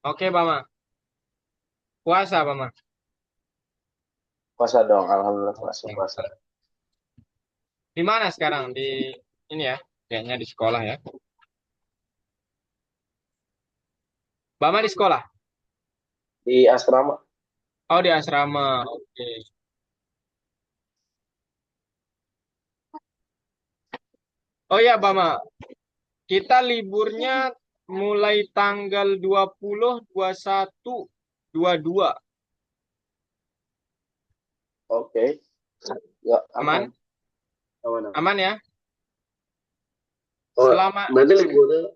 Oke, Bama. Puasa, Bama. Puasa dong, alhamdulillah puasa Oke. puasa. Di mana sekarang? Di ini ya, kayaknya di sekolah ya. Bama di sekolah. Di asrama. Oh, di asrama. Oke. Oh ya, Bama. Kita liburnya mulai tanggal 20, 21, 22. Oke, ya aman, Aman? aman, aman. Aman ya? Oh, Selama berarti liburnya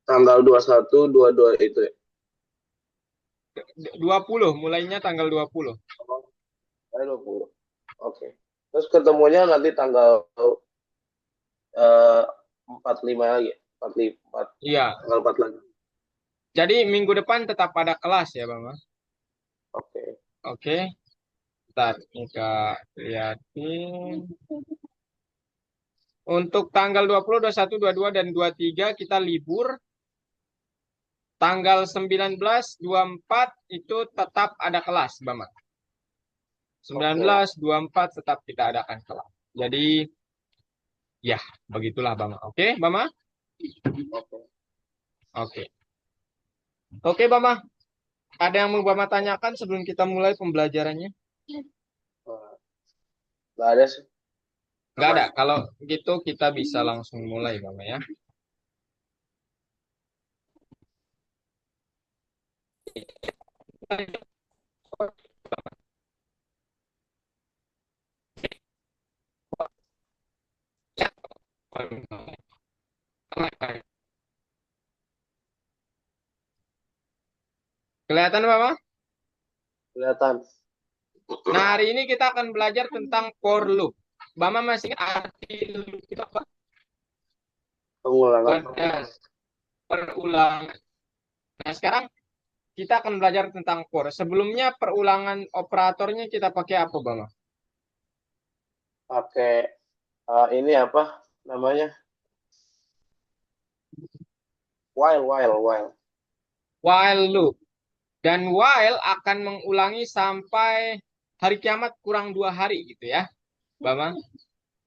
tanggal 21, 22 itu ya? 20, mulainya tanggal 20. Oh, 20. Oke. Terus ketemunya nanti tanggal 45 lagi, 45, Iya. tanggal 4 lagi. Jadi minggu depan tetap ada kelas ya, Bama. Oke. Oke. Bentar, kita lihatin. Untuk tanggal 20, 21, 22, dan 23 kita libur. Tanggal 19, 24 itu tetap ada kelas, Bama. Sembilan Oke. belas, 24 tetap kita adakan kelas. Jadi, ya, begitulah, Bama. Oke, Bama? Oke. Oke. Oke, Bama. Ada yang mau Bama tanyakan sebelum kita mulai pembelajarannya? Nah, nggak ada sih. Nggak Aman. ada. Kalau gitu kita bisa langsung mulai, Bama ya. Kelihatan, Bama? Kelihatan. Nah, hari ini kita akan belajar tentang for loop. Bama masih ingat arti loop itu apa? Pengulangan. Pada perulangan. Nah, sekarang kita akan belajar tentang for. Sebelumnya perulangan operatornya kita pakai apa, Bama? Pakai ini apa namanya? While. While loop. Dan while akan mengulangi sampai hari kiamat kurang 2 hari gitu ya, Bama.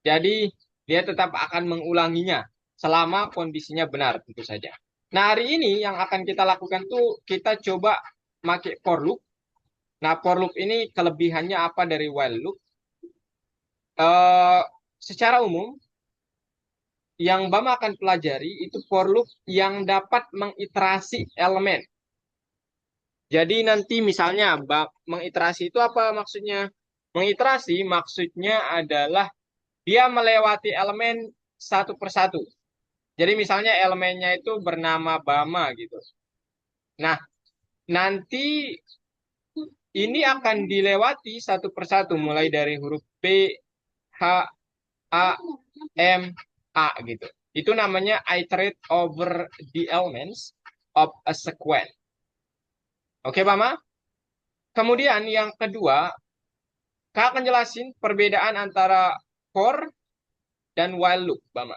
Jadi dia tetap akan mengulanginya selama kondisinya benar tentu saja. Nah, hari ini yang akan kita lakukan tuh kita coba pakai for loop. Nah, for loop ini kelebihannya apa dari while loop? Eh, Secara umum yang Bama akan pelajari itu for loop yang dapat mengiterasi elemen. Jadi nanti misalnya mengiterasi itu apa maksudnya? Mengiterasi maksudnya adalah dia melewati elemen satu persatu. Jadi misalnya elemennya itu bernama Bama gitu. Nah, nanti ini akan dilewati satu persatu mulai dari huruf B, H, A, M, A gitu. Itu namanya iterate over the elements of a sequence. Oke, Bama? Kemudian yang kedua, Kak akan jelasin perbedaan antara for dan while loop, Bama.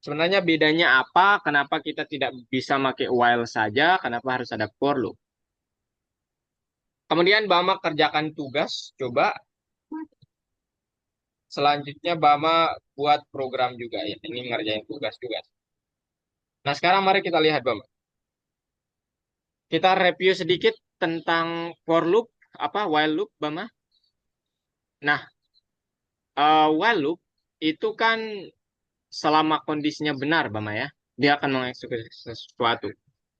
Sebenarnya bedanya apa? Kenapa kita tidak bisa pakai while saja? Kenapa harus ada for loop? Kemudian Bama kerjakan tugas, coba. Selanjutnya Bama buat program juga ya. Ini ngerjain tugas-tugas. Nah, sekarang mari kita lihat, Bama. Kita review sedikit tentang for loop, apa while loop, Bama. Nah, while loop itu kan selama kondisinya benar, Bama ya. Dia akan mengeksekusi sesuatu.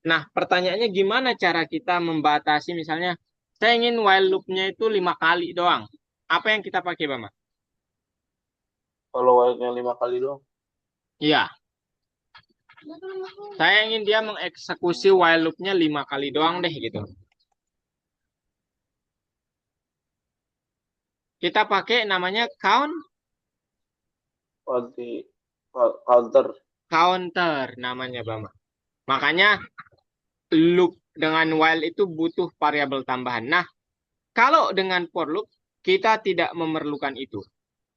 Nah, pertanyaannya gimana cara kita membatasi misalnya saya ingin while loop-nya itu 5 kali doang. Apa yang kita pakai, Bama? Kalau while-nya 5 kali doang. Iya, saya ingin dia mengeksekusi while loop-nya 5 kali doang deh gitu. Kita pakai namanya Quality counter. counter namanya, Bama. Makanya loop dengan while itu butuh variabel tambahan. Nah, kalau dengan for loop kita tidak memerlukan itu.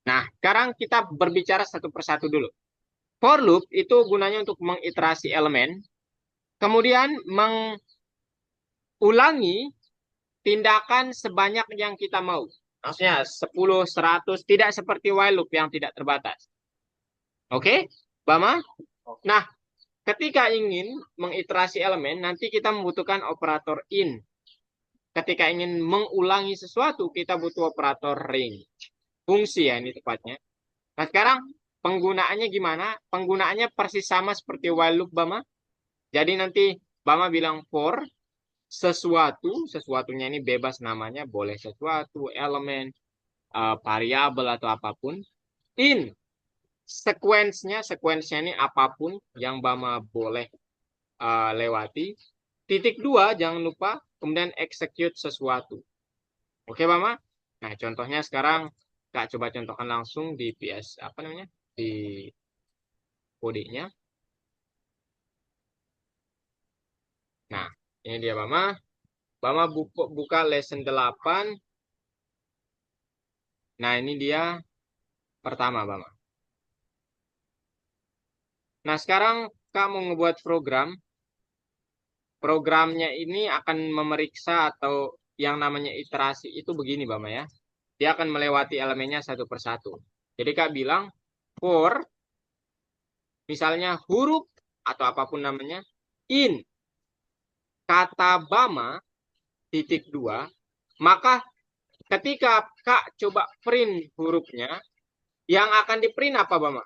Nah, sekarang kita berbicara satu persatu dulu. For loop itu gunanya untuk mengiterasi elemen, kemudian mengulangi tindakan sebanyak yang kita mau. Maksudnya 10, 100, tidak seperti while loop yang tidak terbatas. Oke, Bama? Nah, ketika ingin mengiterasi elemen, nanti kita membutuhkan operator in. Ketika ingin mengulangi sesuatu, kita butuh operator range. Fungsi ya ini tepatnya. Nah, sekarang penggunaannya gimana? Penggunaannya persis sama seperti while loop, Bama. Jadi nanti Bama bilang for sesuatu, sesuatunya ini bebas namanya, boleh sesuatu, elemen, variabel atau apapun. In sekuensnya ini apapun yang Bama boleh lewati. Titik 2 jangan lupa, kemudian execute sesuatu. Oke, Bama? Nah, contohnya sekarang Kak coba contohkan langsung di PS apa namanya? Di kodenya. Nah, ini dia Bama. Bama buka lesson 8. Nah, ini dia pertama, Bama. Nah, sekarang Kak mau ngebuat program. Programnya ini akan memeriksa atau yang namanya iterasi itu begini, Bama ya. Dia akan melewati elemennya satu persatu. Jadi Kak bilang, for, misalnya huruf atau apapun namanya, in kata Bama, titik 2, maka ketika Kak coba print hurufnya, yang akan di print apa, Bama?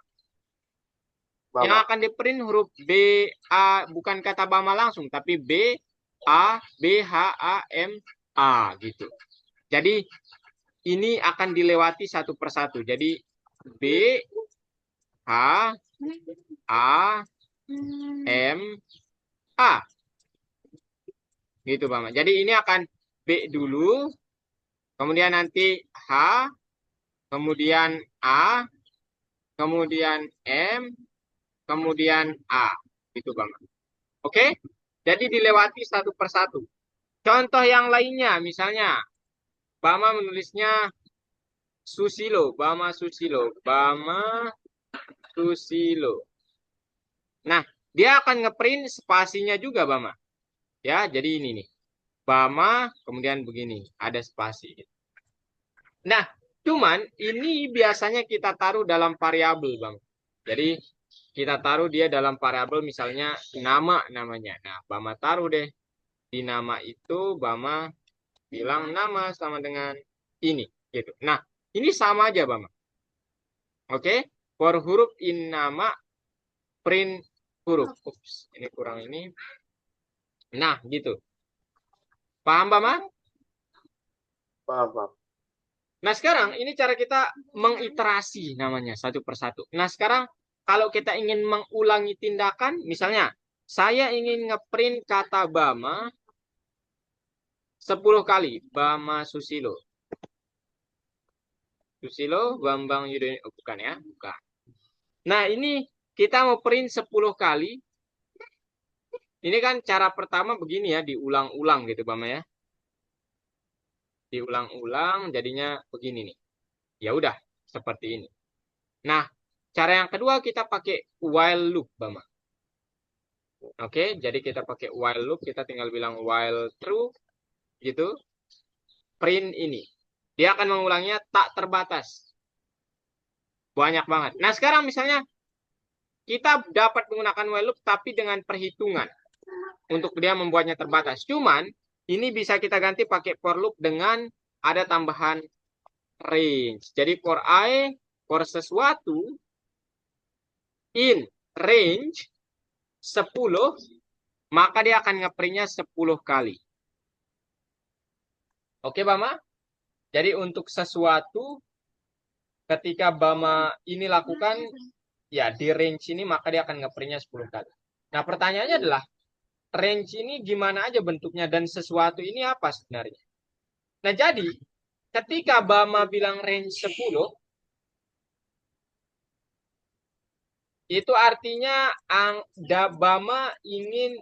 Yang Bama. akan di print huruf B, A, bukan kata Bama langsung, tapi B, A, B, H, A, M, A, gitu. Jadi, ini akan dilewati satu persatu. Jadi, B, H, A, M, A. Gitu, Bama. Jadi, ini akan B dulu, kemudian nanti H, kemudian A, kemudian M, kemudian A. Gitu, Bama. Oke? Jadi dilewati satu persatu. Contoh yang lainnya, misalnya, Bama menulisnya Susilo, Bama Susilo, Bama Susilo. Nah, dia akan ngeprint spasinya juga, Bama. Ya, jadi ini nih. Bama, kemudian begini, ada spasi. Nah, cuman ini biasanya kita taruh dalam variabel, Bang. Jadi, kita taruh dia dalam variabel misalnya nama namanya. Nah, Bama taruh deh. Di nama itu, Bama bilang nama sama dengan ini gitu. Nah, ini sama aja, Bama. Oke? For huruf in nama print huruf. Ups, ini kurang ini. Nah, gitu. Paham, Bama? Paham, paham. Nah, sekarang ini cara kita mengiterasi namanya satu persatu. Nah, sekarang kalau kita ingin mengulangi tindakan, misalnya saya ingin ngeprint kata Bama 10 kali. Bama Susilo. Susilo, Bambang Yudhoyono. Oh, bukan ya? Bukan. Nah, ini kita mau print 10 kali. Ini kan cara pertama begini ya, diulang-ulang gitu, Bama ya. Diulang-ulang jadinya begini nih. Ya udah, seperti ini. Nah, cara yang kedua kita pakai while loop, Bama. Oke, jadi kita pakai while loop, kita tinggal bilang while true gitu. Print ini. Dia akan mengulanginya tak terbatas. Banyak banget. Nah, sekarang misalnya kita dapat menggunakan while loop tapi dengan perhitungan untuk dia membuatnya terbatas. Cuman ini bisa kita ganti pakai for loop dengan ada tambahan range. Jadi for I, for sesuatu in range 10, maka dia akan ngeprintnya 10 kali. Oke, Bama? Jadi untuk sesuatu ketika Bama ini lakukan ya di range ini maka dia akan ngeprintnya 10 kali. Nah, pertanyaannya adalah range ini gimana aja bentuknya dan sesuatu ini apa sebenarnya? Nah, jadi ketika Bama bilang range 10, itu artinya Bama ingin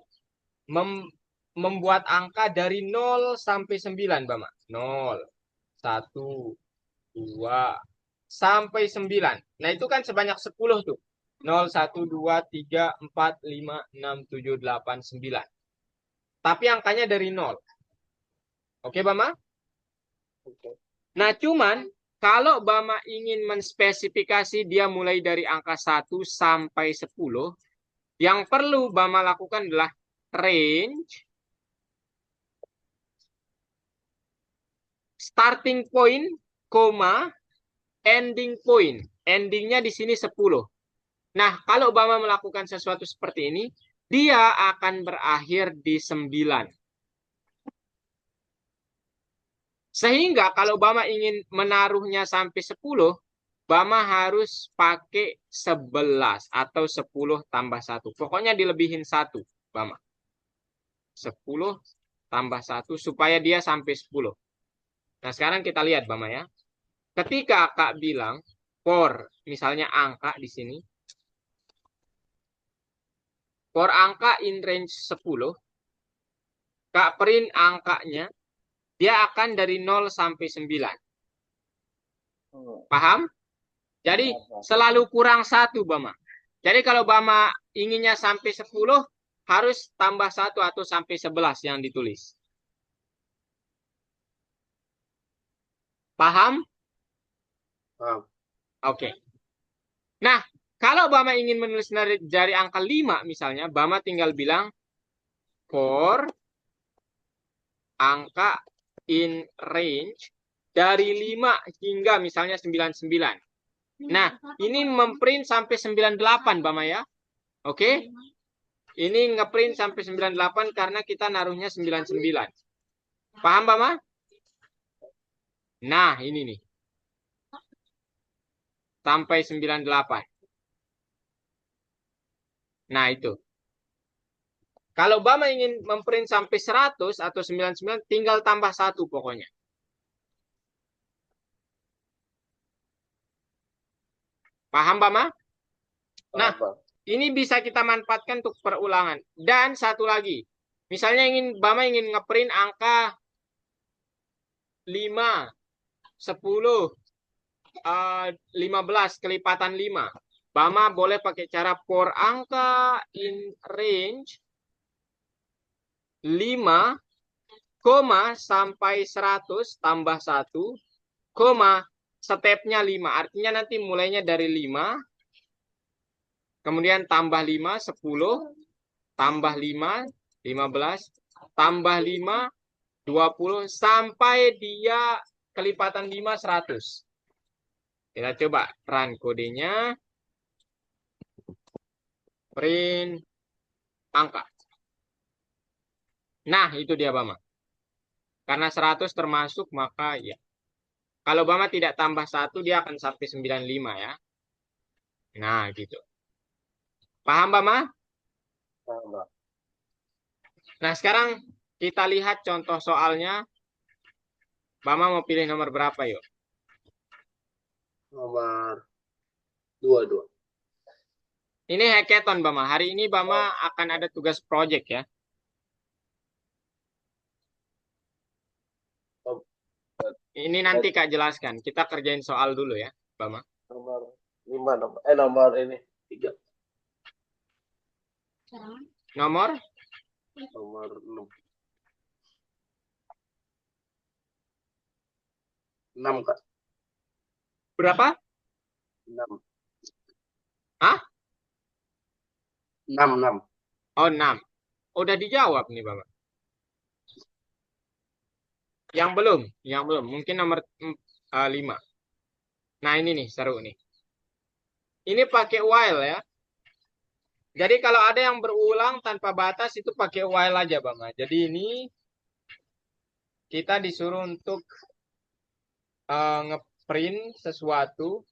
membuat angka dari 0 sampai 9, Bama. 0, 1, 2, sampai 9. Nah, itu kan sebanyak 10 tuh. 0, 1, 2, 3, 4, 5, 6, 7, 8, 9. Tapi angkanya dari 0. Oke, Bama? Oke. Nah, cuman kalau Bama ingin menspesifikasi dia mulai dari angka 1 sampai 10, yang perlu Bama lakukan adalah range, starting point, koma, ending point. Endingnya di sini 10. Nah, kalau Bama melakukan sesuatu seperti ini, dia akan berakhir di 9. Sehingga kalau Bama ingin menaruhnya sampai 10, Bama harus pakai 11 atau 10 tambah 1. Pokoknya dilebihin 1, Bama. 10 tambah 1 supaya dia sampai 10. Nah, sekarang kita lihat, Bama ya. Ketika Kak bilang for, misalnya angka di sini, for angka in range 10, Kak print angkanya, dia akan dari 0 sampai 9. Paham? Jadi selalu kurang 1, Bama. Jadi kalau Bama inginnya sampai 10, harus tambah 1 atau sampai 11 yang ditulis. Paham? Paham. Oke. Nah, kalau Bama ingin menulis dari angka 5 misalnya, Bama tinggal bilang for angka in range dari 5 hingga misalnya 99. Nah, ini memprint sampai 98, Bama ya. Oke? Ini ngeprint sampai 98 karena kita naruhnya 99. Paham, Bama? Nah, ini nih. Sampai 98. Nah, itu. Kalau Bama ingin memprint sampai 100 atau 99, tinggal tambah 1 pokoknya. Paham, Bama? Nah, Paham. ini bisa kita manfaatkan untuk perulangan. Dan satu lagi. Misalnya Bama ingin ngeprint angka 5, 10, 15, kelipatan 5. Bama boleh pakai cara for angka in range 5, sampai 100 tambah 1, stepnya 5. Artinya nanti mulainya dari 5, kemudian tambah 5, 10, tambah 5, 15, tambah 5, 20, sampai dia kelipatan 5, 100. Kita coba run kodenya, print angka. Nah, itu dia Bama. Karena 100 termasuk, maka ya. Kalau Bama tidak tambah 1, dia akan sampai 95 ya. Nah, gitu. Paham, Bama? Paham. Nah, sekarang kita lihat contoh soalnya. Bama mau pilih nomor berapa, yuk? Nomor 22. Ini hackathon, Bama. Hari ini Bama akan ada tugas project ya. Ini nanti Kak jelaskan. Kita kerjain soal dulu ya, Bama. Nomor 5, nomor ini 3. Nomor Nomor 6. 6, Kak. berapa? 6. Hah? 6, 6. Oh, 6. Udah dijawab nih, Bama. Yang belum. Mungkin nomor 5. Nah, ini nih, seru nih. Ini pakai while ya. Jadi kalau ada yang berulang tanpa batas itu pakai while aja, Bama. Jadi ini kita disuruh untuk ngeprint sesuatu.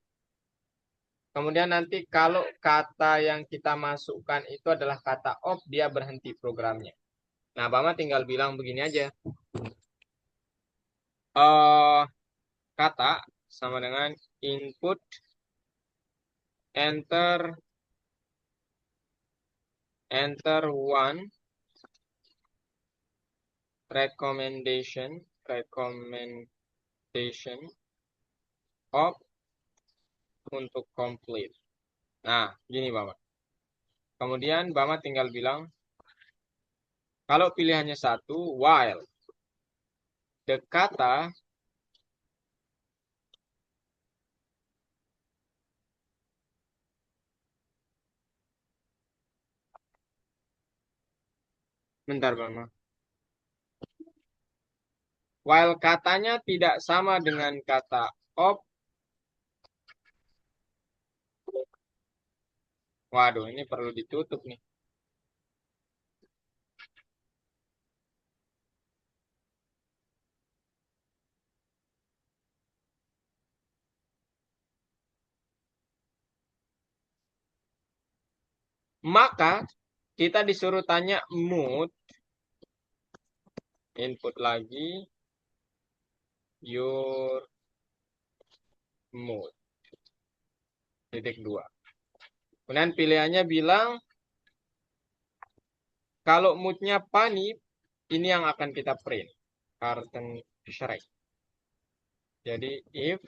Kemudian nanti kalau kata yang kita masukkan itu adalah kata off, dia berhenti programnya. Nah, Bama tinggal bilang begini aja. Kata sama dengan input, enter one, recommendation of untuk complete. Nah, gini Bapak. Kemudian Bapak tinggal bilang, kalau pilihannya satu, while the kata bentar Bapak. While katanya tidak sama dengan kata of, waduh ini perlu ditutup nih. Maka kita disuruh tanya mood, input lagi, your mood. Titik dua. Kemudian pilihannya bilang, kalau moodnya Pani, ini yang akan kita print. Karten Shrek. Jadi if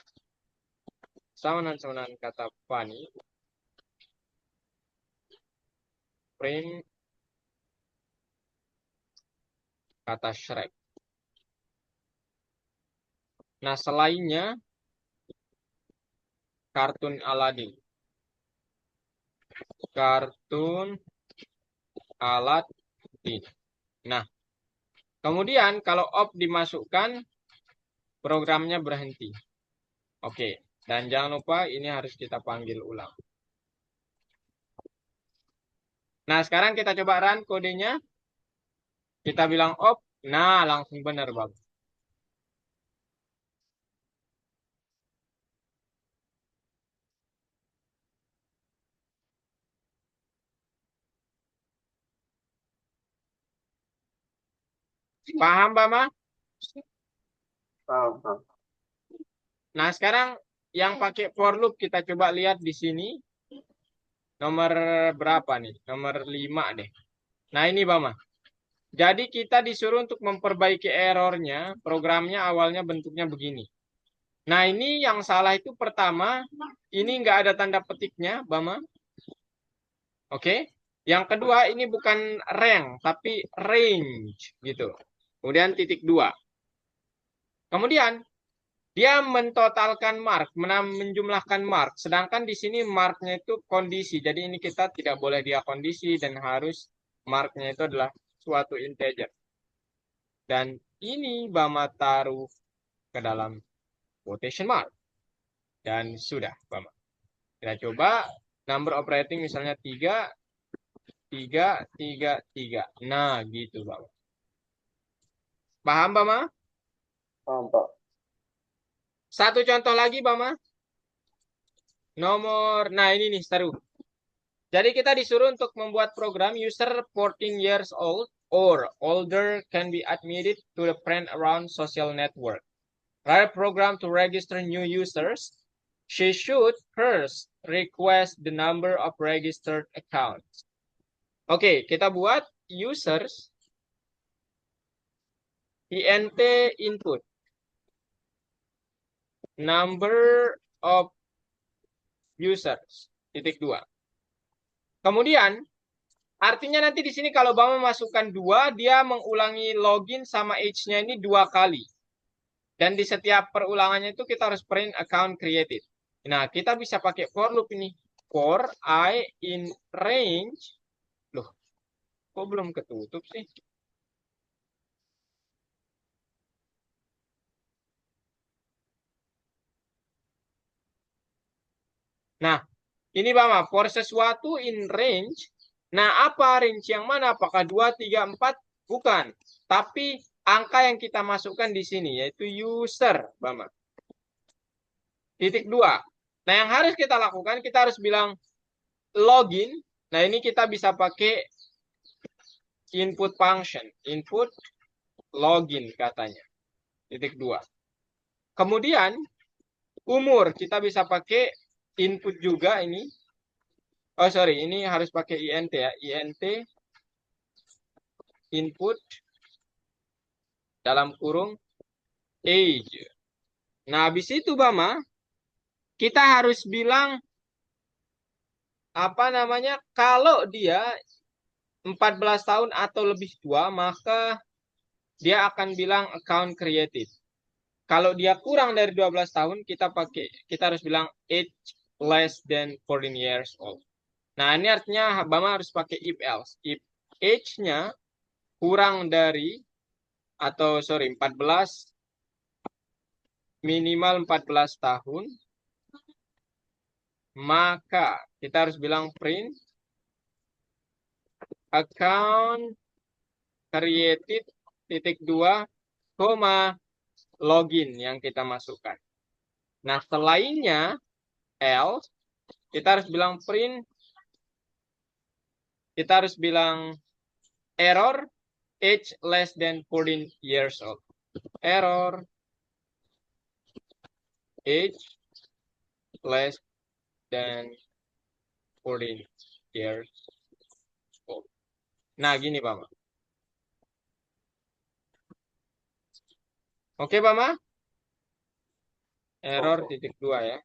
samanan kata Pani, print kata Shrek. Nah selainnya kartun Aladin. Kartun Aladin. Nah, kemudian kalau op dimasukkan, programnya berhenti. Oke, dan jangan lupa ini harus kita panggil ulang. Nah, sekarang kita coba run kodenya. Kita bilang op. Nah, langsung benar, Bang. Paham, Bama? Paham, paham. Nah, sekarang yang pakai for loop kita coba lihat di sini. Nomor berapa nih? Nomor 5 deh. Nah, ini Bama. Jadi kita disuruh untuk memperbaiki errornya. Programnya awalnya bentuknya begini. Nah, ini yang salah itu pertama. Ini nggak ada tanda petiknya, Bama. Oke. Yang kedua, ini bukan rank, tapi range. Gitu. Kemudian titik 2. Kemudian, dia mentotalkan mark, menjumlahkan mark. Sedangkan di sini marknya itu kondisi. Jadi ini kita tidak boleh dia kondisi dan harus marknya itu adalah suatu integer. Dan ini Bama taruh ke dalam quotation mark. Dan sudah Bama. Kita coba number operating misalnya 3, 3, 3, 3. Nah gitu Bama. Paham Bama? Paham, Pak. Satu contoh lagi Bama. Nah ini nih seru. Jadi kita disuruh untuk membuat program user 14 years old or older can be admitted to the friend around social network. Write a program to register new users. She should first request the number of registered accounts. Oke, kita buat users int input number of users titik 2. Kemudian artinya nanti di sini kalau Bama masukkan 2, dia mengulangi login sama age-nya ini 2 kali. Dan di setiap perulangannya itu kita harus print account created. Nah, kita bisa pakai for loop ini. For I in range. Loh, kok belum ketutup sih? Nah, ini Bama, for sesuatu in range. Nah, apa range yang mana? Apakah 2, 3, 4? Bukan. Tapi angka yang kita masukkan di sini yaitu user, Bama. Titik 2. Nah, yang harus kita lakukan, kita harus bilang login. Nah, ini kita bisa pakai input function. Input login katanya. Titik 2. Kemudian, umur. Kita bisa pakai input juga ini. Oh, sorry. Ini harus pakai int ya. Int input dalam kurung age. Nah, habis itu, Bama, kita harus bilang apa namanya? Kalau dia 14 tahun atau lebih tua, maka dia akan bilang account created. Kalau dia kurang dari 12 tahun, kita harus bilang age less than 14 years old. Nah, ini artinya Bama harus pakai if else. If age-nya kurang dari atau sorry 14, minimal 14 tahun, maka kita harus bilang print account created titik dua koma login yang kita masukkan. Nah, selainnya else, kita harus bilang error age less than 14 years old. Error age less than 14 years old. Nah, gini, Pak. Oke, Pak. Error Oke. titik dua ya.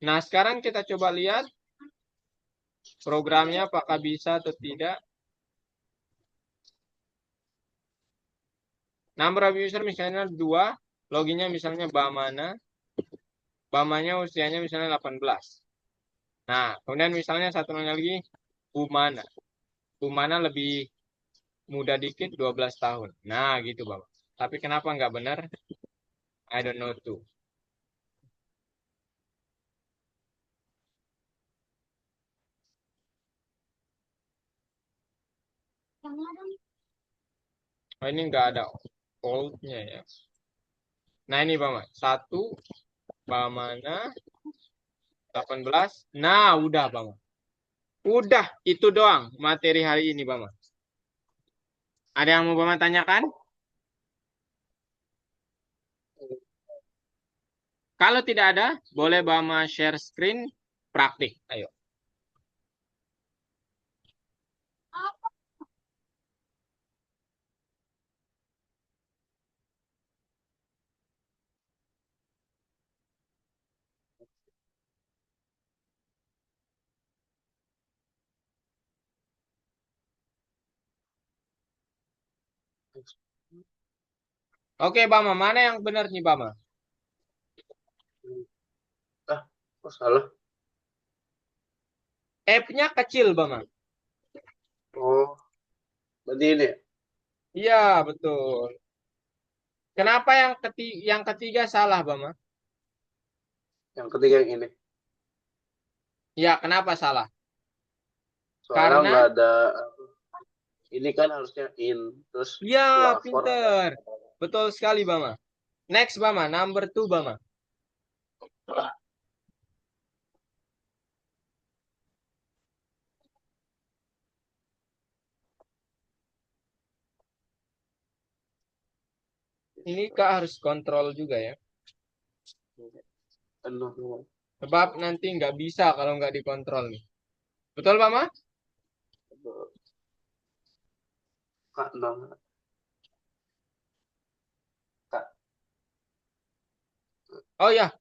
Nah, sekarang kita coba lihat programnya apakah bisa atau tidak. Number of user misalnya 2, loginnya misalnya Bamana. Bamanya usianya misalnya 18. Nah, kemudian misalnya satu lagi Bumana. Bumana lebih muda dikit 12 tahun. Nah, gitu, Bang. Tapi kenapa nggak benar? I don't know too. Oh, ini nggak ada old-nya ya. Nah, ini, Bang. Satu, Bamana, 18. Nah, udah, Bang. Udah, itu doang materi hari ini, Bang. Ada yang mau Bang tanyakan? Kalau tidak ada, boleh Bama share screen praktik. Ayo. Oke, Bama. Mana yang benar nih, Bama? Ah, kok salah? F-nya kecil, Bama. Oh, berarti ini ya? Iya, betul. Kenapa yang ketiga salah, Bama? Yang ketiga yang ini. Ya, kenapa salah? Soalnya nggak Karena, ada ini kan harusnya in terus ya, lapor ada. pinter. Betul sekali, Bama. Next, Bama. Number two, Bama. Ini Kak harus kontrol juga ya. Penuh. Sebab nanti nggak bisa kalau nggak dikontrol nih. Betul, Bama? Kak, enam. Kak, Oh ya,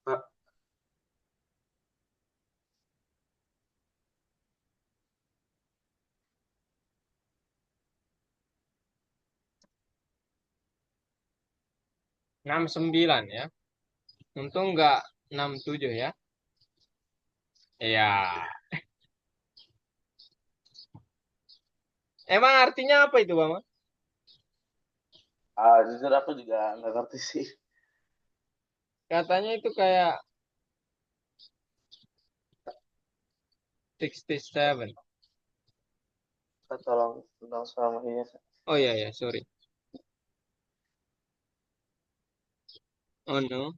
kak, 69 ya. Untung nggak 67 ya. Iya. Emang artinya apa itu, Bama? jujur aku juga nggak ngerti sih. Katanya itu kayak 67. Kak, tolong sama ini. Oh iya ya, sorry. Oh no.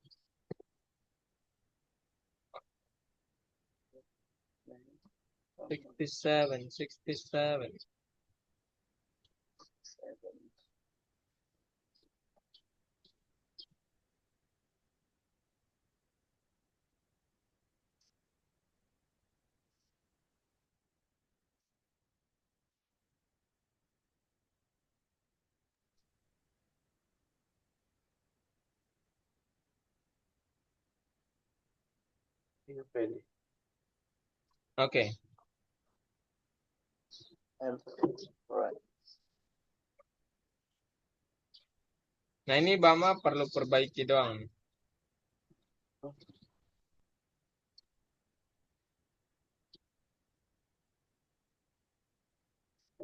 67, 67. Ini apa ini? Oke. Alright. Nah, ini Bama perlu perbaiki doang.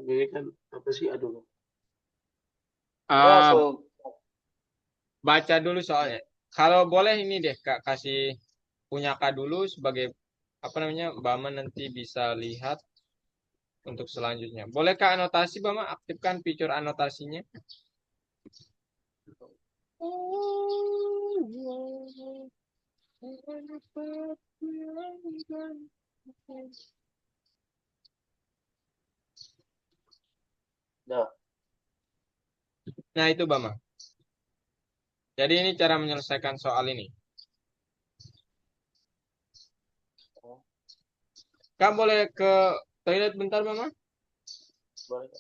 Ini kan apa sih? Aduh. Ini Ah, langsung baca dulu soalnya. Kalau boleh ini deh Kak kasih punya Kak dulu sebagai apa namanya? Bama nanti bisa lihat untuk selanjutnya. Boleh Kak anotasi Bama aktifkan fitur anotasinya. nah. Nah, itu Bama. Jadi ini cara menyelesaikan soal ini. Kak boleh ke toilet bentar Mama? Boleh.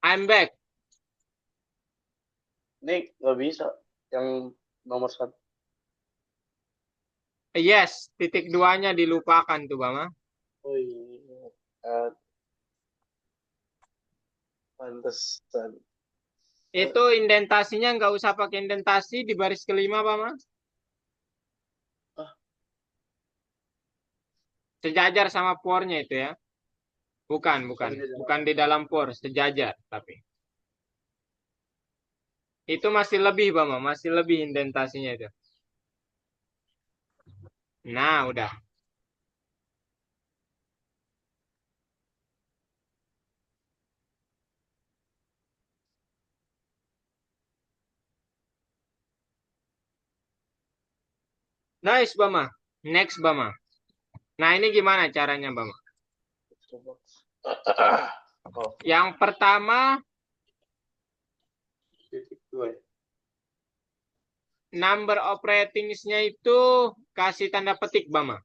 I'm back. Ini nggak bisa. Yang nomor satu. Yes, titik duanya dilupakan tuh Bama. Oh iya. Eh, Pantesan. Oh, Itu indentasinya nggak usah pakai indentasi di baris kelima Bama. ah, Sejajar sama pornya itu ya. Bukan, bukan. oh, di dalam. Bukan di dalam por, sejajar tapi. Itu masih lebih Bama, masih lebih indentasinya itu. Nah, udah. Nice, Bama. Next, Bama. Nah, ini gimana caranya, Bama? Oh, Yang pertama, titik dua ya. number of ratingsnya itu kasih tanda petik, Bama.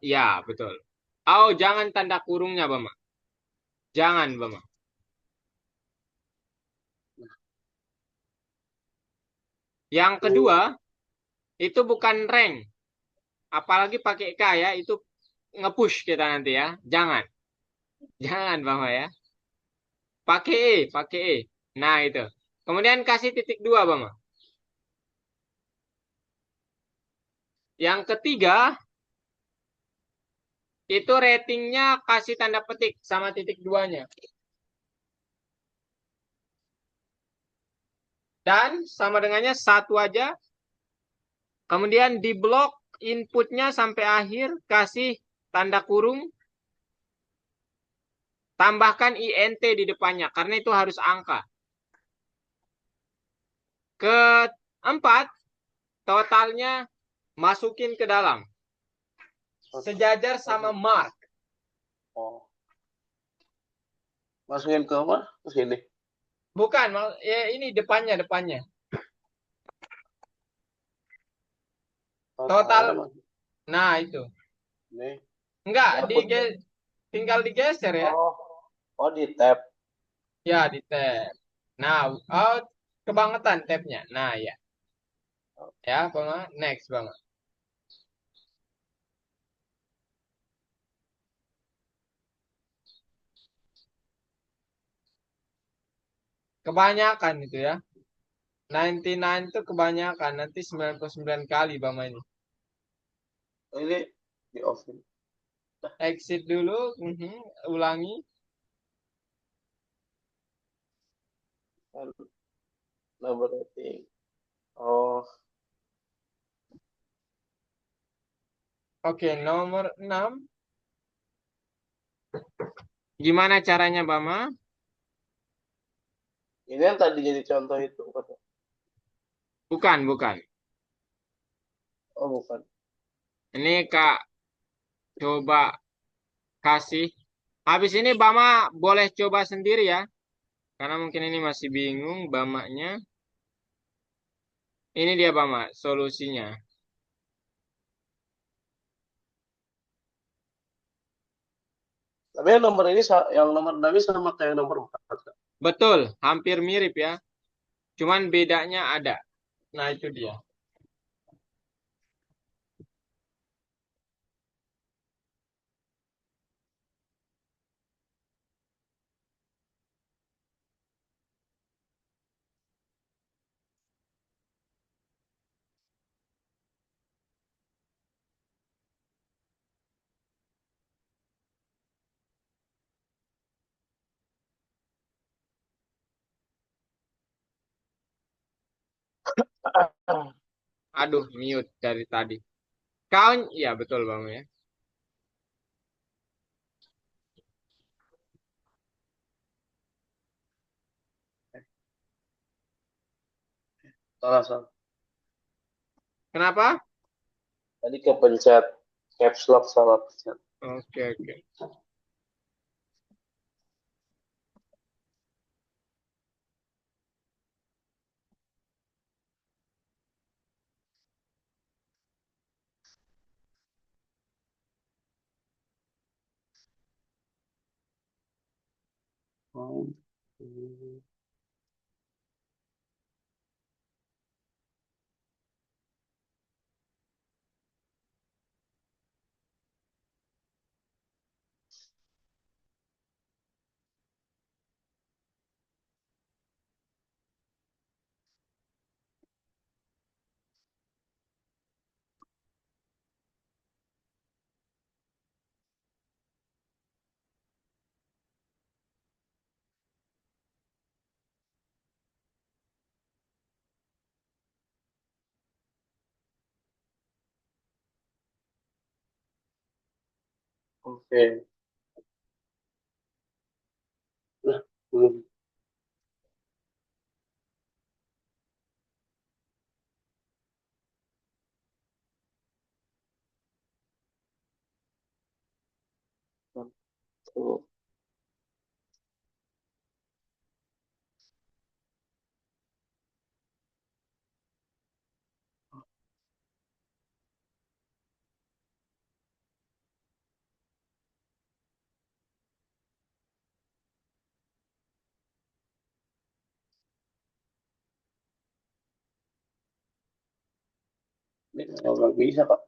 Ya, betul. Oh, jangan tanda kurungnya, Bama. Jangan, Bama. Yang kedua, itu bukan rank. Apalagi pakai K ya, itu nge-push kita nanti ya. Jangan. Jangan, Bama ya. Pakai E, pakai E. Nah, itu. Kemudian kasih titik dua, Bama. Yang ketiga, itu ratingnya kasih tanda petik sama titik duanya. Dan sama dengannya satu aja. Kemudian di blok inputnya sampai akhir kasih tanda kurung. Tambahkan INT di depannya karena itu harus angka. Keempat, totalnya masukin ke dalam. Sejajar sama mark. Oh, masukin ke mana? Ke sini. Bukan, ya ini depannya, depannya. Total, nah itu. Ini. Enggak, Dihapus. tinggal digeser ya. Oh, oh di tab. Ya, di tab. Nah, oh, kebangetan tabnya. Nah, ya. Ya, Bang. Next, Bang. Kebanyakan itu ya. 99 itu kebanyakan. Nanti 99 kali, Bang ini. Ini di off ini. Exit dulu, ulangi. Number rating. Oh, Oke, nomor 6. Gimana caranya, Bama? ini yang tadi jadi contoh itu. Bukan, bukan. Oh, bukan. Ini Kak coba kasih. Habis ini Bama boleh coba sendiri ya. Karena mungkin ini masih bingung Bamanya. Ini dia Bama, solusinya. Tapi yang nomor ini, yang nomor 6 ini sama kayak nomor 4. Betul, hampir mirip ya. Cuman bedanya ada. Nah, itu dia. Aduh, mute dari tadi. Kau, ya betul Bama ya. Salah, salah. Kenapa? Tadi kepencet caps lock salah pencet. Oke, oke. Oh. Oke. Nah, belum. Oh, ini nggak bisa, Pak.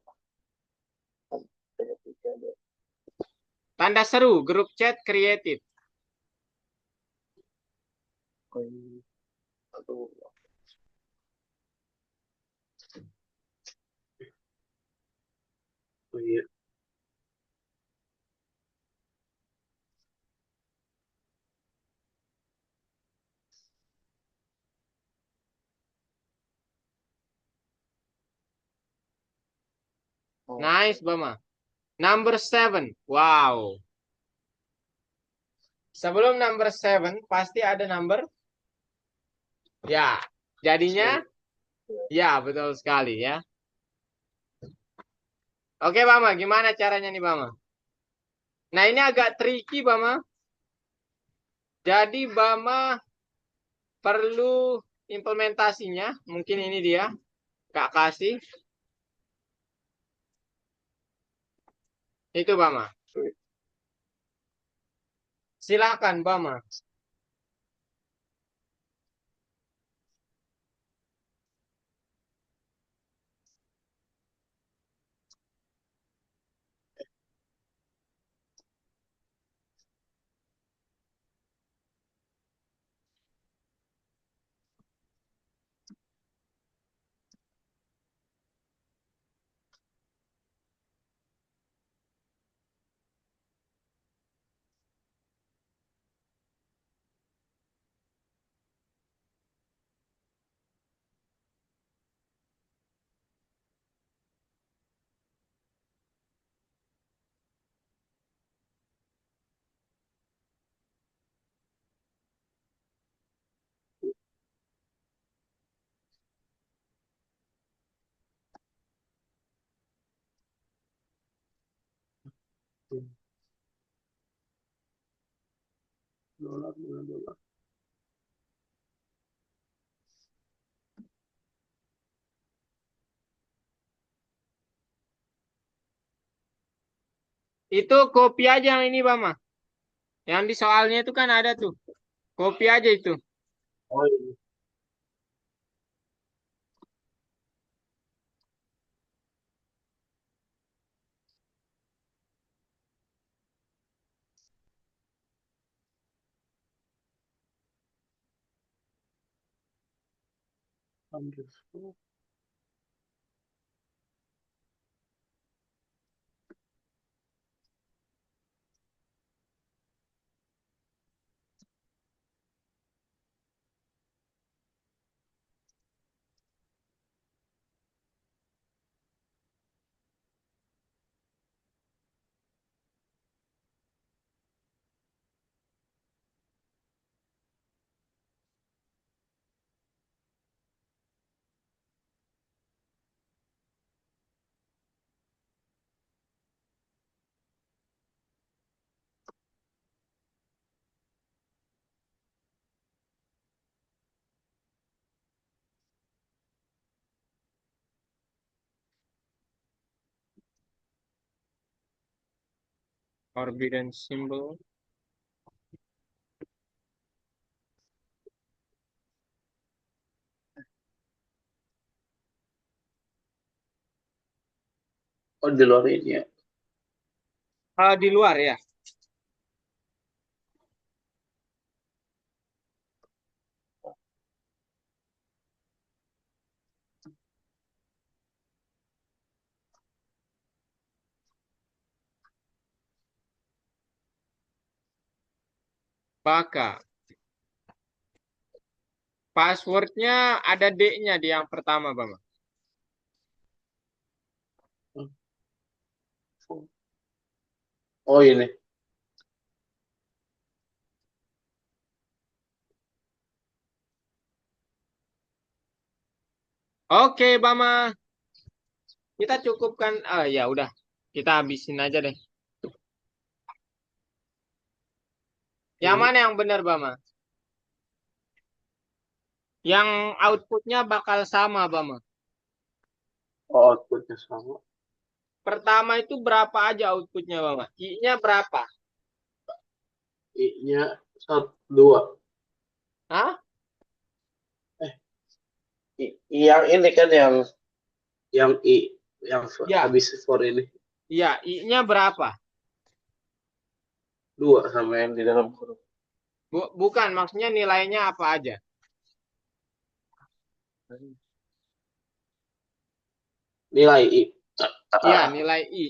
Tanda seru, grup chat created. Aduh. Oh, iya. Oh, Nice, Bama. Number 7. Wow. Sebelum number 7 pasti ada number ya. Jadinya sorry. ya, betul sekali ya. Oke, Bama, gimana caranya nih, Bama? Nah, ini agak tricky, Bama. Jadi, Bama perlu implementasinya. Mungkin ini dia. Kak kasih. Itu, Bama. Silakan, Bama. Dolar, dolar. Itu kopi aja yang ini, Bama. Yang di soalnya itu kan ada tuh. Kopi aja itu. Oh, iya. Underscore. Forbidden symbol. Oh, di luar ini ya. Di luar ya. Baka. Passwordnya ada D-nya di yang pertama, Bama. Oh, ini. Oke, Bama. Kita cukupkan. Ya udah. Kita habisin aja deh. Yang mana yang benar, Bama? Yang outputnya bakal sama, Bama. Oh, outputnya sama. Pertama itu berapa aja outputnya, Bama? I-nya berapa? I-nya 2. Hah? Eh, yang ini kan yang I yang Ya, habis for ini iya. I-nya berapa? 2 sama yang di dalam huruf. Bukan, maksudnya nilainya apa aja? Nilai I. Iya, nilai I.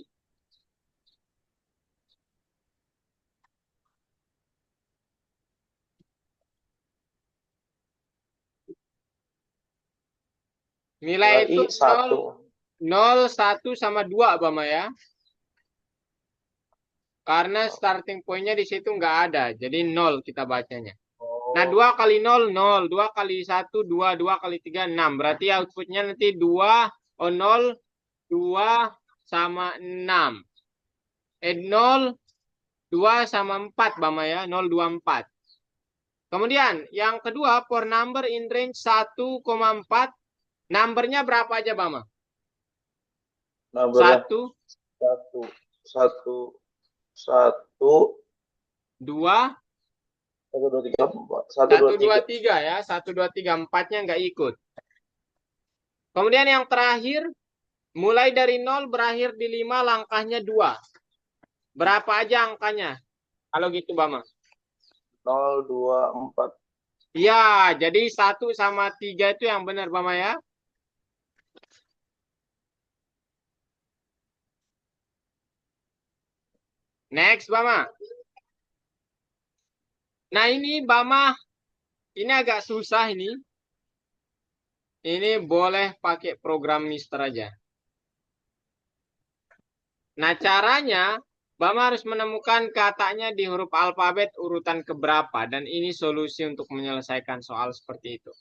Nilai Nilai I itu 1. 0, 1 sama 2, Bama ya. Karena starting point-nya di situ nggak ada. Jadi 0 kita bacanya. Nah, Oh, 2 kali 0, 0. 2 kali 1, 2. 2 kali 3, 6. Berarti outputnya nanti 2, 0, 2 sama 6. 0, 2 sama 4, Bama ya. 0, 2, 4. Kemudian, yang kedua, for number in range 1,4. Numbernya berapa aja, Bama? numbernya Satu, 1 1 1 2, 1 2 3 4 1 satu 2 dua 3. tiga ya. Satu, dua, tiga, empatnya nggak ikut. Kemudian yang terakhir, mulai dari 0 berakhir di 5 langkahnya 2. Berapa aja angkanya? Kalau gitu, Bama. 0 2 4. Iya, jadi 1 sama 3 itu yang benar, Bama ya. Next, Bama. Nah, ini Bama, ini agak susah ini. Ini boleh pakai program Mister aja. Nah, caranya Bama harus menemukan katanya di huruf alfabet urutan keberapa. Dan ini solusi untuk menyelesaikan soal seperti itu.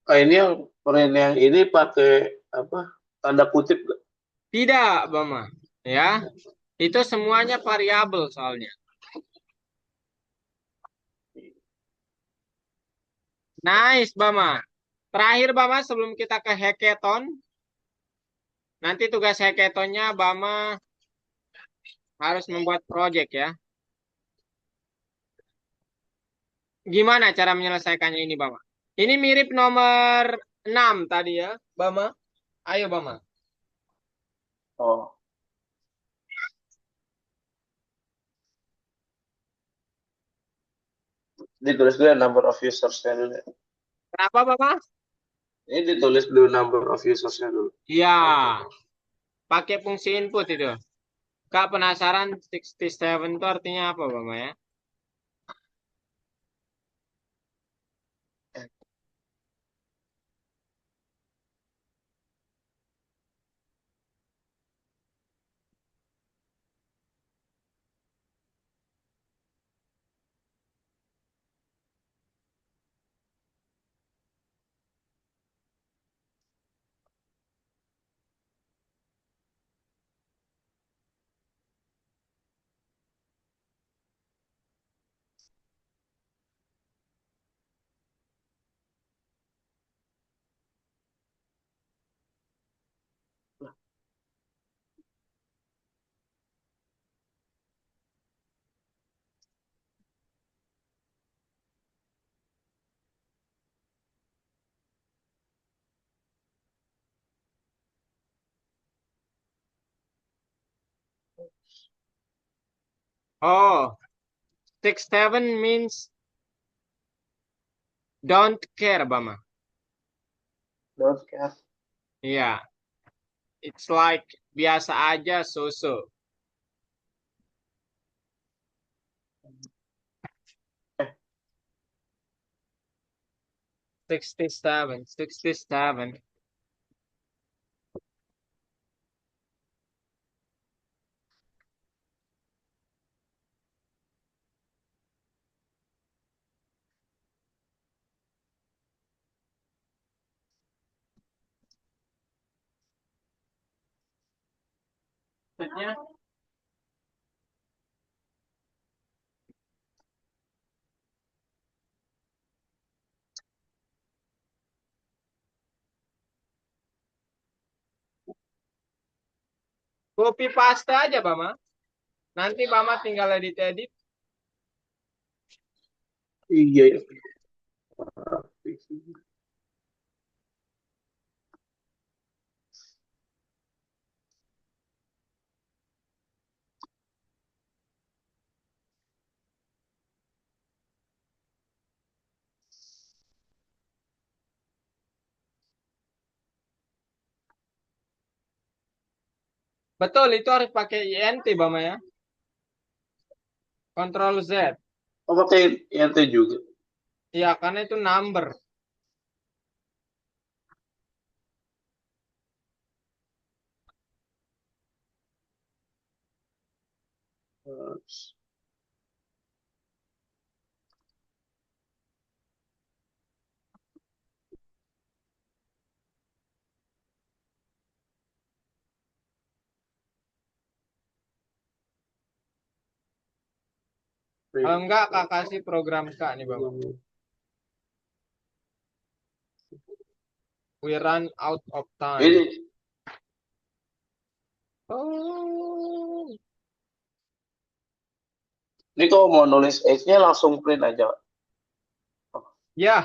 Ini yang print yang ini pakai apa? Tanda kutip nggak? Tidak, Bama. Ya, itu semuanya variabel soalnya. Nice, Bama. Terakhir, Bama, sebelum kita ke hackathon, nanti tugas hackathonnya Bama harus membuat project ya. Gimana cara menyelesaikannya ini, Bama? Ini mirip nomor 6 tadi ya, Bama. Ayo, Bama. Oh, Ditulis dulu ya number of usersnya dulu ya. Kenapa, Bapak? Ini ditulis dulu number of usersnya dulu. Ya, pakai fungsi input itu. Kak penasaran 67 itu artinya apa, Bapak ya? Oh, 67 means don't care, Bama. Broadcast. Iya, it's like biasa aja, so-so. Eh, 67, 67. Maksudnya, copy paste aja, Bama. Nanti Bama tinggal edit-edit. iya, iya. Betul, itu harus pakai INT, Bama ya. Control Z. Oh, pakai INT juga. Iya, karena itu number. Kalau enggak, Kak kasih program Kak nih, Bama. We run out of time. Ini, Oh, ini kalau mau nulis X-nya langsung print aja. Oh, ya.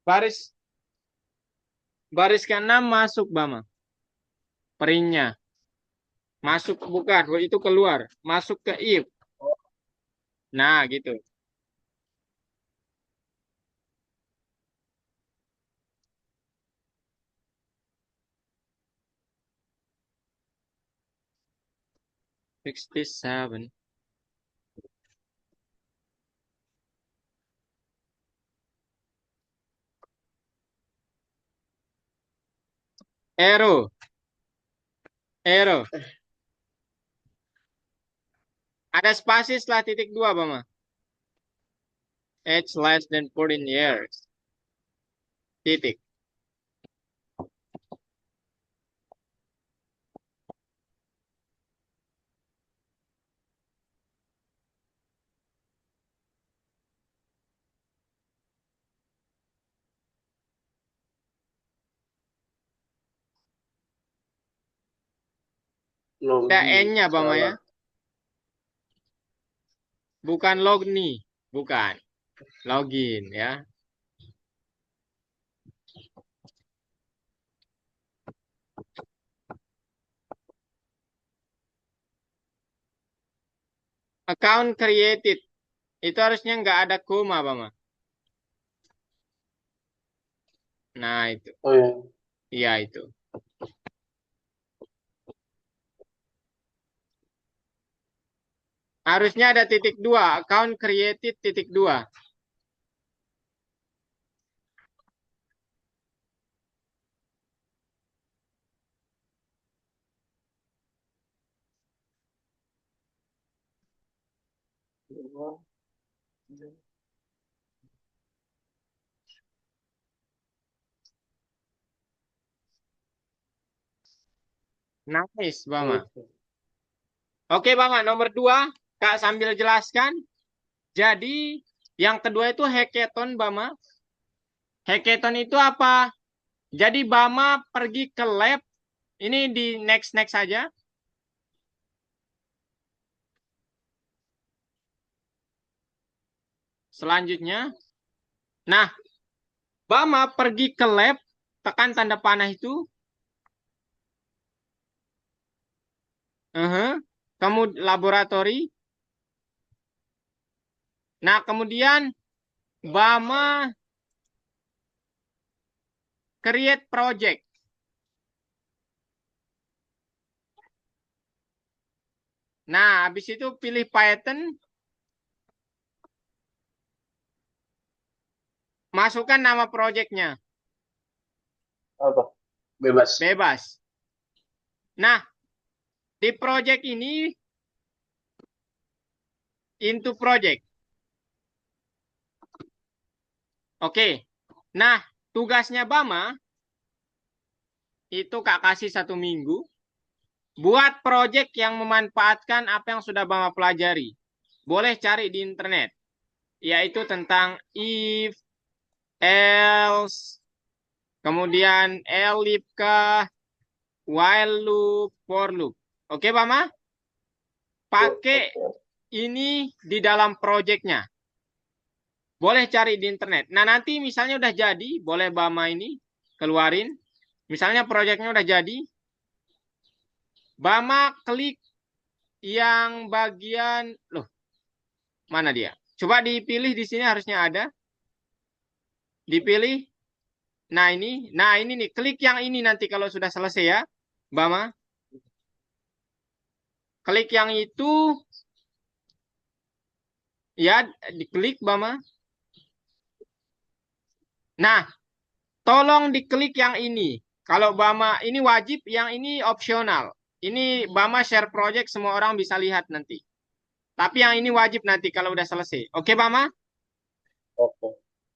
Baris baris ke-6 masuk, Bama. Peringnya. Masuk bukan, itu keluar. Masuk ke if. Nah, gitu. Sixty-seven. Arrow. Arrow. Ada spasi setelah titik 2, Bama. Age less than 14 years. Titik. Ada Login. N-nya, Bama ya. Salah. Bukan logni. Bukan. Login ya. Account created. Itu harusnya nggak ada koma, Bama. Nah, itu. Oh ya. Iya, itu. Harusnya ada titik 2. Account created titik 2. Nice, Bama. Oke, Bama. Nomor 2. Kak sambil jelaskan. Jadi, yang kedua itu hackathon, Bama. Hackathon itu apa? Jadi, Bama pergi ke lab. Ini di next-next saja. Selanjutnya. Nah, Bama pergi ke lab. Tekan tanda panah itu. Kamu laboratori. Nah, kemudian Bama create project. Nah, habis itu pilih Python. Masukkan nama projectnya. Apa? Bebas. Bebas. Nah, di project ini into project. Oke. Nah, tugasnya Bama itu Kak kasih 1 minggu. Buat project yang memanfaatkan apa yang sudah Bama pelajari. Boleh cari di internet. Yaitu tentang if, else, kemudian elif kah, while loop, for loop. Oke, Bama? Pakai ini di dalam projectnya. Boleh cari di internet. Nah, nanti misalnya udah jadi, boleh Bama ini keluarin. Misalnya projectnya udah jadi. Bama klik yang bagian, loh, mana dia? Coba dipilih di sini harusnya ada. Dipilih. Nah ini nih, klik yang ini nanti kalau sudah selesai ya, Bama. Klik yang itu, ya, diklik Bama. Nah, tolong diklik yang ini. Kalau Bama ini wajib, yang ini opsional. Ini Bama share project, semua orang bisa lihat nanti. Tapi yang ini wajib nanti kalau udah selesai. Oke, Bama? Oke.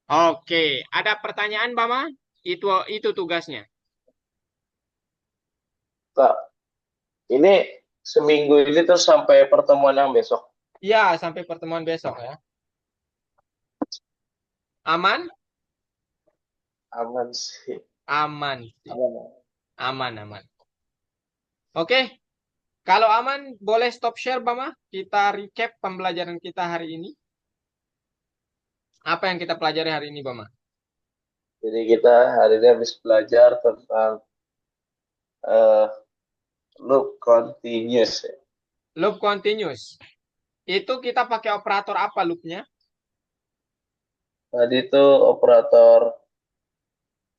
Oke. Ada pertanyaan, Bama? Itu tugasnya. Kak, ini seminggu ini terus sampai pertemuan yang besok. Iya, sampai pertemuan besok ya. Aman? Aman sih. Aman sih. Aman. Aman. Oke. Kalau aman, boleh stop share, Bama. Kita recap pembelajaran kita hari ini. Apa yang kita pelajari hari ini, Bama? Jadi kita hari ini habis belajar tentang eh, loop continuous ya. Loop continuous. Itu kita pakai operator apa loopnya? Tadi itu operator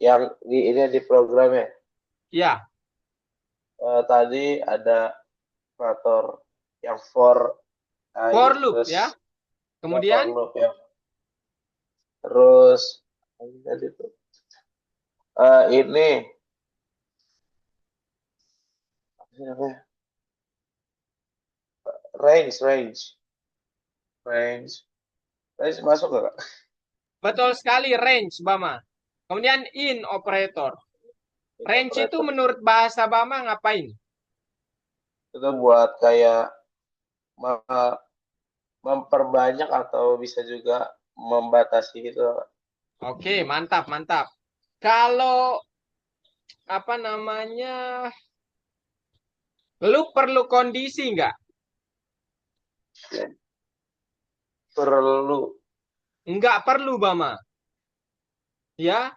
yang di program ya. Ya, Tadi ada operator yang for i, for loop terus ya. ya for Kemudian loop ya. Terus tadi itu ini apa sih namanya? Range, range, range, range masuk nggak, Kak? betul sekali range Bama. Kemudian in operator. Ini Range itu operator menurut bahasa Bama ngapain? itu buat kayak me- memperbanyak atau bisa juga membatasi gitu. Oke, mantap, mantap. Kalau apa namanya, lu perlu kondisi nggak? Perlu. Nggak perlu, Bama. Ya,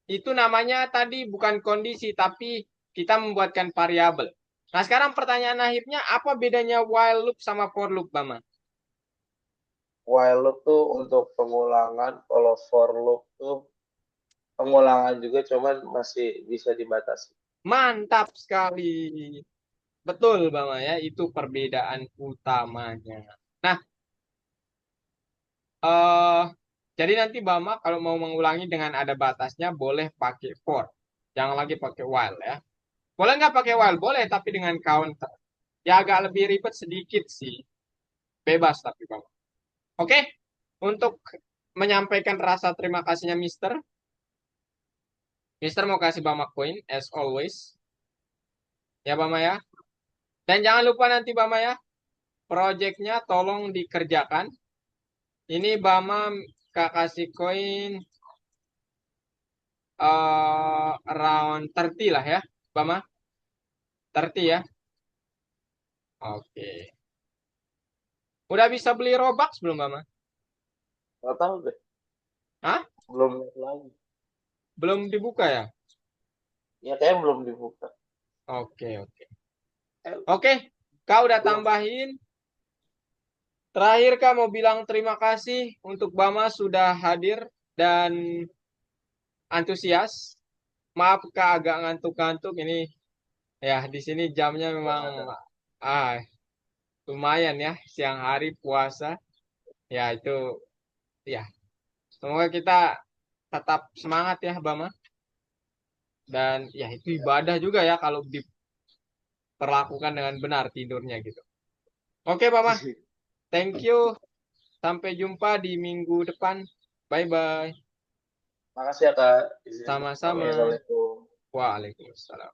itu namanya tadi bukan kondisi, tapi kita membuatkan variabel. Nah, sekarang pertanyaan akhirnya, apa bedanya while loop sama for loop, Bama? While loop tuh untuk pengulangan, kalau for loop tuh pengulangan juga, cuman masih bisa dibatasi. Mantap sekali. Betul, Bama ya, itu perbedaan utamanya. Nah, eh jadi nanti Bama kalau mau mengulangi dengan ada batasnya boleh pakai for. Jangan lagi pakai while ya. Boleh nggak pakai while? Boleh, tapi dengan counter. Ya agak lebih ribet sedikit sih. Bebas tapi Bama. Oke, untuk menyampaikan rasa terima kasihnya Mister. Mister mau kasih Bama koin as always. Ya Bama ya. Dan jangan lupa nanti Bama ya, proyeknya tolong dikerjakan. Ini Bama Kak kasih koin around 30 lah ya, Bama. 30 ya. Oke. Udah bisa beli Robux belum, Bama? Nggak tahu deh, Hah? belum lihat lagi. Belum dibuka ya? Ya kayaknya belum dibuka. Oke, oke. Eh, Oke, kau udah belum. tambahin. Terakhir Kak mau bilang terima kasih untuk Bama sudah hadir dan antusias. Maaf Kak agak ngantuk-ngantuk ini. Ya, di sini jamnya memang ah lumayan ya, siang hari puasa. Ya, itu ya. Semoga kita tetap semangat ya, Bama. Dan ya itu ibadah juga ya kalau diperlakukan dengan benar tidurnya gitu. Oke, Bama. Thank you. Sampai jumpa di minggu depan. Bye-bye. Makasih ya Kak. Izin. Sama-sama. Assalamualaikum. Waalaikumsalam.